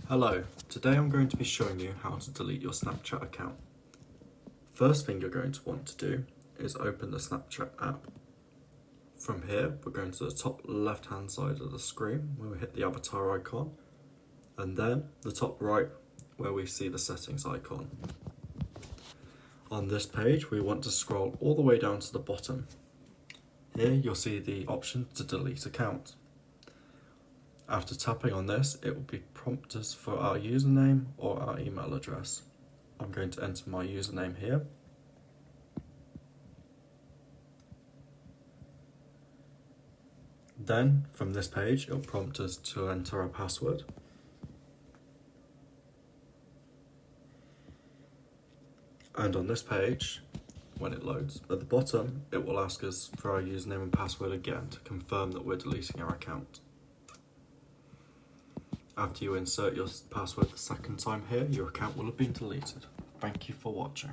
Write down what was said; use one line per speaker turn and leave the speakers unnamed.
Hello, today I'm going to be showing you how to delete your Snapchat account. First thing you're going to want to do is open the Snapchat app. From here, we're going to the top left hand side of the screen where we hit the avatar icon, and then the top right where we see the settings icon. On this page, we want to scroll all the way down to the bottom. Here you'll see the option to delete account. After tapping on this, it will prompt us for our username or our email address. I'm going to enter my username here. Then, from this page, it will prompt us to enter our password. And on this page, when it loads, at the bottom, it will ask us for our username and password again to confirm that we're deleting our account. After you insert your password the second time here, your account will have been deleted. Thank you for watching.